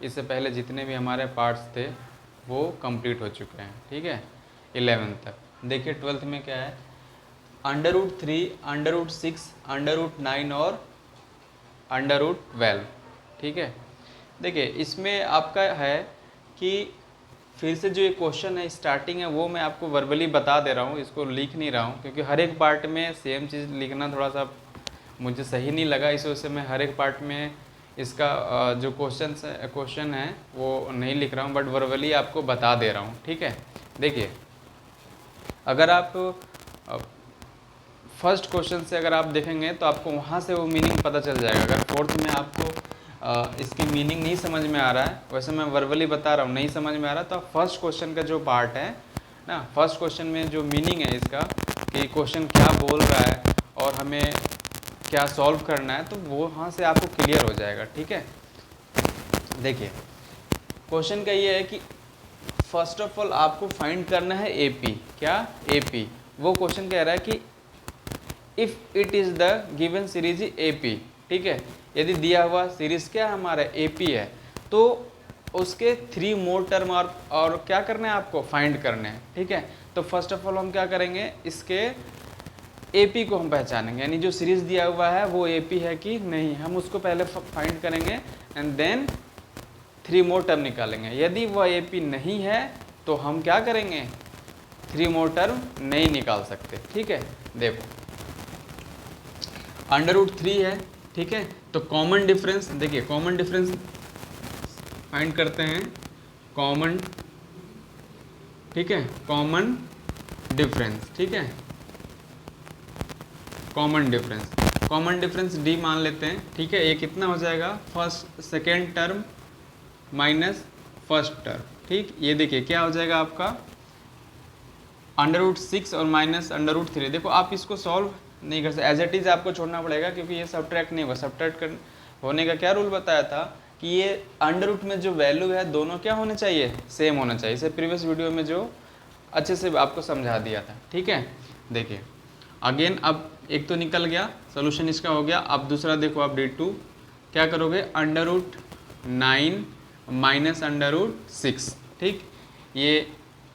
इससे पहले जितने भी हमारे पार्ट्स थे वो कंप्लीट हो चुके हैं, ठीक है, 11 तक। देखिए 12th में क्या है, √3, √6, √9 और √12, ठीक है। देखिए इसमें आपका है कि फिर से जो ये क्वेश्चन है स्टार्टिंग है वो मैं आपको वर्बली बता दे रहा हूँ, इसको लिख नहीं रहा हूँ क्योंकि हर एक पार्ट में सेम चीज़ लिखना थोड़ा सा मुझे सही नहीं लगा, इस वजह से मैं हर एक पार्ट में इसका जो क्वेश्चन है वो नहीं लिख रहा हूँ, बट वर्बली आपको बता दे रहा हूँ, ठीक है। देखिए अगर आप फर्स्ट क्वेश्चन से अगर आप देखेंगे तो आपको वहाँ से वो मीनिंग पता चल जाएगा। अगर फोर्थ में आपको इसकी मीनिंग नहीं समझ में आ रहा है, वैसे मैं वर्बली बता रहा हूँ, नहीं समझ में आ रहा, तो आप फर्स्ट क्वेश्चन का जो पार्ट है ना, फर्स्ट क्वेश्चन में जो मीनिंग है इसका कि क्वेश्चन क्या बोल रहा है और हमें क्या सॉल्व करना है, तो वो वहाँ से आपको क्लियर हो जाएगा, ठीक है। देखिए क्वेश्चन का ये है कि फर्स्ट ऑफ ऑल आपको फाइंड करना है एपी। क्या? एपी। वो क्वेश्चन कह रहा है कि if it is the given series AP, ठीक है, यदि दिया हुआ सीरीज क्या हमारा एपी है, तो उसके 3 मोर टर्म और क्या करना है आपको फाइंड करने हैं, ठीक है। तो फर्स्ट ऑफ ऑल हम क्या करेंगे, इसके एपी को हम पहचानेंगे, यानी जो सीरीज दिया हुआ है वो एपी है कि नहीं, हम उसको पहले फाइंड करेंगे एंड देन 3 मोर टर्म निकालेंगे। यदि वह एपी नहीं है तो हम क्या करेंगे, 3 मोर टर्म नहीं निकाल सकते, ठीक है। देखो √3 है, ठीक है, तो कॉमन डिफरेंस, देखिए कॉमन डिफरेंस फाइंड करते हैं, कॉमन, ठीक है, कॉमन डिफरेंस, ठीक है, कॉमन डिफरेंस डी मान लेते हैं, ठीक है। ये कितना हो जाएगा, first second term minus first term, ठीक। ये देखिए क्या हो जाएगा आपका √6 और माइनस √3। देखो आप इसको सॉल्व नहीं कर सकते, एज इट इज़ आपको छोड़ना पड़ेगा क्योंकि ये सब्ट्रैक्ट नहीं होगा। सब्ट्रैक्ट होने का क्या रूल बताया था कि ये अंडर में जो वैल्यू है दोनों क्या होने चाहिए, सेम होना चाहिए। इसे प्रीवियस वीडियो में जो अच्छे से आपको समझा दिया था, ठीक है। देखिए अगेन अब एक तो निकल गया, सोल्यूशन इसका हो गया। अब दूसरा देखो आप D2 क्या करोगे, √9 माइनस √6, ठीक। ये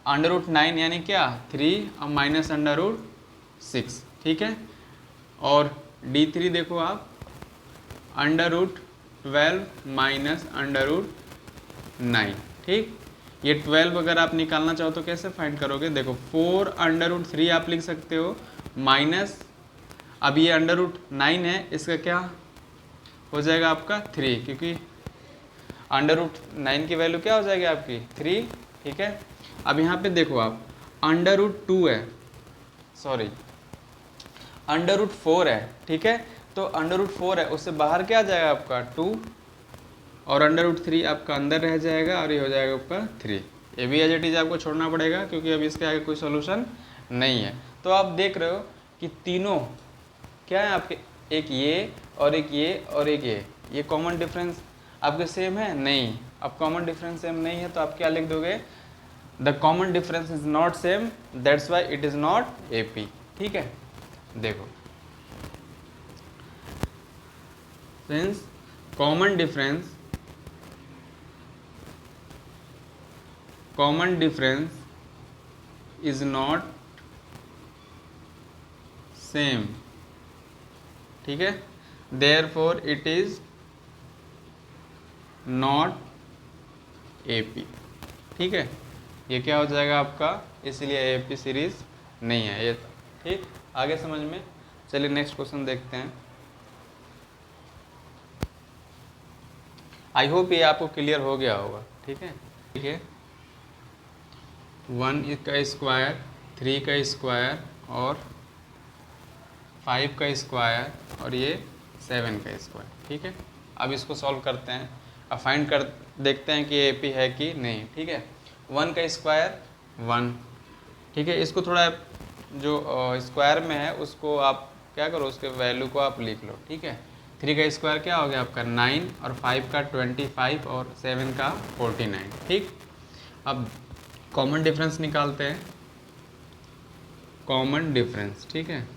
√9 यानी क्या 3 और माइनस √6, ठीक है। और D3 देखो आप √12 माइनस √9, ठीक। ये 12 अगर आप निकालना चाहो तो कैसे फाइंड करोगे, देखो 4 √3 आप लिख सकते हो माइनस, अब ये √9 है, इसका क्या हो जाएगा आपका 3, क्योंकि √9 की वैल्यू क्या हो जाएगी आपकी 3, ठीक है। अब यहाँ पे देखो आप √2 है, सॉरी √4 है, ठीक है, तो √4 है, उससे बाहर क्या आ जाएगा आपका 2 और √3 आपका अंदर रह जाएगा और ये हो जाएगा आपका 3। ये भी एज इट इज आपको छोड़ना पड़ेगा क्योंकि अभी इसके आगे कोई सोल्यूशन नहीं है। तो आप देख रहे हो कि तीनों क्या है आपके, एक ये और एक ये और एक ये कॉमन डिफरेंस आपके सेम है नहीं। अब कॉमन डिफरेंस सेम नहीं है तो आप क्या लिख दोगे, the common difference is not same, that's why it is not AP, ठीक है। देखो since common difference is not same, ठीक है, therefore it is not AP, ठीक है। ये क्या हो जाएगा आपका, इसलिए एपी सीरीज नहीं है ये, ठीक। आगे समझ में, चलिए नेक्स्ट क्वेश्चन देखते हैं। आई होप ये आपको क्लियर हो गया होगा, ठीक है। ठीक है, 1 का स्क्वायर, 3 का स्क्वायर और 5 का स्क्वायर और ये 7 का स्क्वायर, ठीक है। अब इसको सॉल्व करते हैं, अब फाइंड कर देखते हैं कि एपी है कि नहीं, ठीक है। 1 का स्क्वायर 1, ठीक है, इसको थोड़ा जो स्क्वायर में है उसको आप क्या करो, उसके वैल्यू को आप लिख लो, ठीक है। 3 का स्क्वायर क्या हो गया आपका 9 और 5 का 25 और 7 का 49, ठीक। अब कॉमन डिफरेंस निकालते हैं, कॉमन डिफरेंस, ठीक है,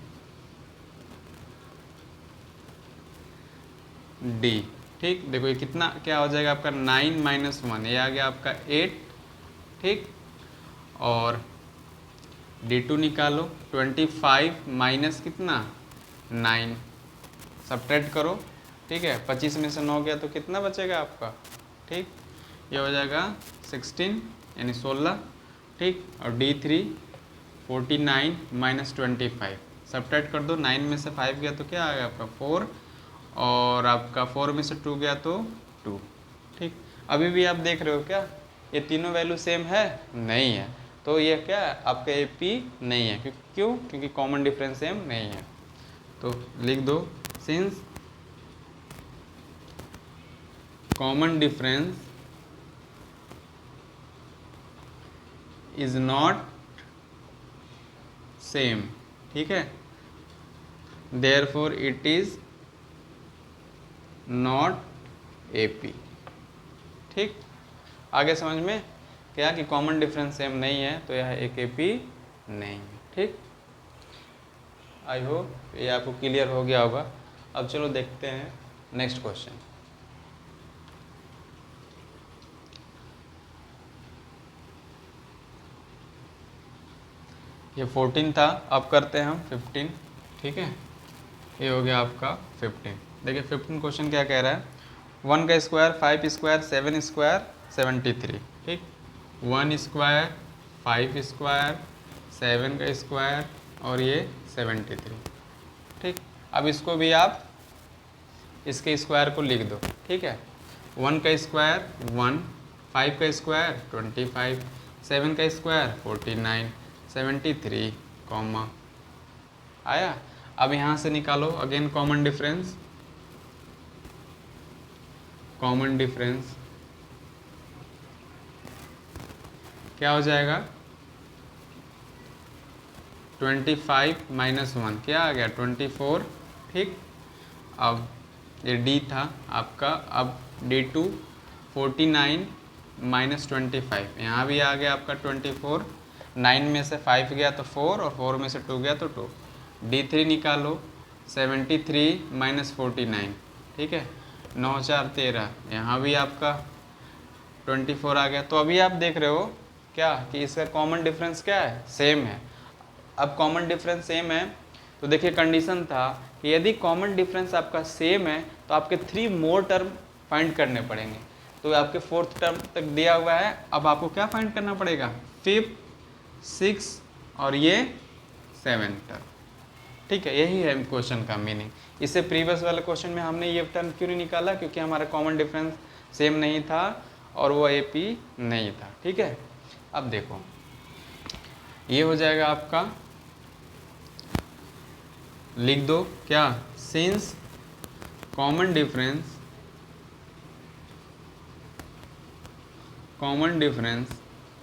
डी ठीक, देखो ये कितना क्या हो जाएगा आपका 9 - 1, ये आ गया आपका 8। ठीक, और D2 निकालो, 25 माइनस कितना 9, सब्ट्रैक्ट करो। ठीक है, 25 में से 9 गया तो कितना बचेगा आपका। ठीक, ये हो जाएगा 16 यानी 16। ठीक, और D3 49 - 25, सब्ट्रैक्ट कर दो। 9 में से 5 गया तो क्या आ गया आपका 4, और आपका 4 में से 2 गया तो 2। ठीक, अभी भी आप देख रहे हो क्या ये तीनों वैल्यू सेम है, नहीं है, तो ये क्या आपका AP नहीं है। क्यों? क्योंकि कॉमन डिफरेंस सेम नहीं है। तो लिख दो, since common difference is not same, ठीक है, therefore it is not AP। ठीक, आगे समझ में क्या कि कॉमन डिफरेंस सेम नहीं है तो यह एक AP नहीं है। ठीक, आई होप ये आपको क्लियर हो गया होगा। अब चलो देखते हैं नेक्स्ट क्वेश्चन। ये 14 था, अब करते हैं हम 15। ठीक है, ये हो गया आपका 15। देखिए 15 क्वेश्चन क्या कह रहा है, 1 का स्क्वायर 5 स्क्वायर 7 स्क्वायर 73। ठीक, 1 स्क्वायर 5 स्क्वायर 7 का स्क्वायर और ये 73। ठीक, अब इसको भी आप इसके स्क्वायर को लिख दो। ठीक है, 1 का स्क्वायर 1, 5 का स्क्वायर 25, 7 का स्क्वायर 49, 73 कॉमा आया। अब यहाँ से निकालो again common difference. Common difference क्या हो जाएगा, 25 - 1 क्या आ गया 24। ठीक, अब ये D था आपका, अब D2 49 - 25, यहाँ भी आ गया आपका 24। 9 में से 5 गया तो 4, और 4 में से 2 गया तो 2। D3 निकालो, 73 - 49। ठीक है, 9 4 13, यहाँ भी आपका 24 आ गया। तो अभी आप देख रहे हो क्या कि इसका कॉमन डिफरेंस क्या है, सेम है। अब कॉमन डिफरेंस सेम है तो देखिए कंडीशन था कि यदि कॉमन डिफरेंस आपका सेम है तो आपके 3 मोर टर्म फाइंड करने पड़ेंगे। तो आपके 4th टर्म तक दिया हुआ है, अब आपको क्या फाइंड करना पड़ेगा, 5th 6 और ये 7 टर्म। ठीक है, यही है क्वेश्चन का मीनिंग। इससे प्रीवियस वाले क्वेश्चन में हमने ये टर्म क्यों नहीं निकाला, क्योंकि हमारा कॉमन डिफरेंस सेम नहीं था और वो AP नहीं था। ठीक है, अब देखो ये हो जाएगा आपका, लिख दो क्या, since common difference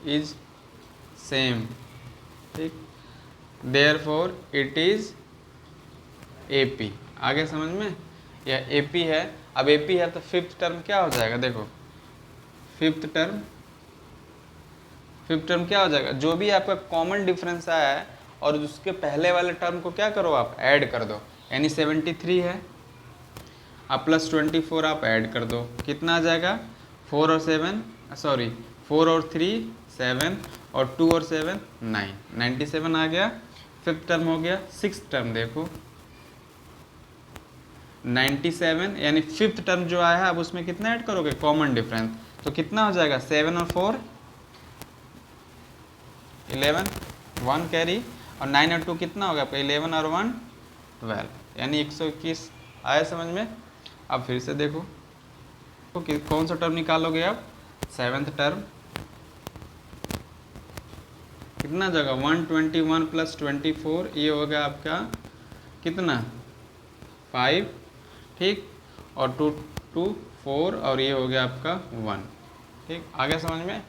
is same. ठीक, देयरफॉर इट इज AP। आगे समझ में, यह AP है। अब AP है तो 5th टर्म क्या हो जाएगा, देखो 5th टर्म क्या हो जाएगा, जो भी आपका कॉमन डिफरेंस आया है और उसके पहले वाले टर्म को क्या करो आप ऐड कर दो, यानी 73 है, आप प्लस 24 आप ऐड कर दो, कितना आ जाएगा 4 और 3 7 और 2 और 7 9, 97 आ गया। 5th टर्म हो गया। 6th टर्म देखो 97, यानी 5th टर्म जो आया है अब उसमें कितना ऐड करोगे कॉमन डिफरेंस, तो कितना हो जाएगा 7 और 4 11, 1 कैरी, और 9 और 2 कितना होगा आपका 11 और 1 12, यानी 121 आया समझ में। अब फिर से देखो तो कौन सा टर्म निकालोगे आप, 7th टर्म, कितना जगह 121 + 24, ये होगा आपका कितना 5। ठीक, और 2 2 4 और ये हो गया आपका 1। ठीक, आगे समझ में।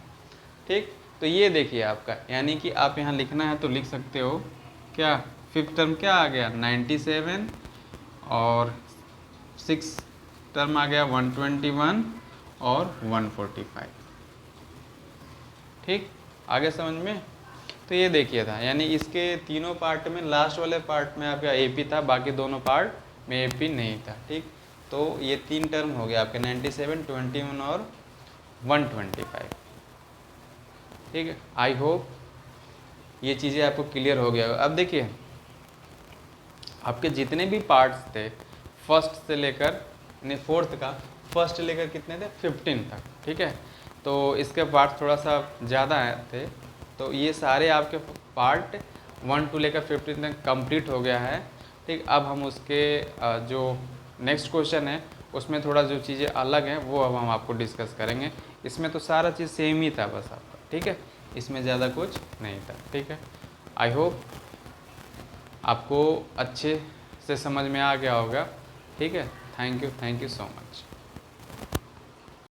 ठीक, तो ये देखिए आपका, यानी कि आप यहाँ लिखना है तो लिख सकते हो क्या, 5th टर्म क्या आ गया 97 और 6th टर्म आ गया 121 और 145। ठीक, आगे समझ में। तो ये देखिए था, यानी इसके तीनों पार्ट में लास्ट वाले पार्ट में आपका AP था, बाकी दोनों पार्ट में AP नहीं था। ठीक, तो ये 3 टर्म हो गया आपके 97, 21 और 125। ठीक है, आई होप ये चीज़ें आपको क्लियर हो गया होगा। अब देखिए आपके जितने भी पार्ट्स थे फर्स्ट से लेकर यानी फोर्थ का, फर्स्ट से लेकर कितने थे 15 तक, ठीक है। तो इसके पार्ट थोड़ा सा ज़्यादा थे, तो ये सारे आपके पार्ट 1 to लेकर 15 तक कंप्लीट हो गया है। ठीक, अब हम उसके जो नेक्स्ट क्वेश्चन है उसमें थोड़ा जो चीज़ें अलग हैं वो अब हम आपको डिस्कस करेंगे। इसमें तो सारा चीज़ सेम ही था बस आपका, ठीक है, इसमें ज़्यादा कुछ नहीं था। ठीक है, आई होप आपको अच्छे से समझ में आ गया होगा। ठीक है, थैंक यू सो मच।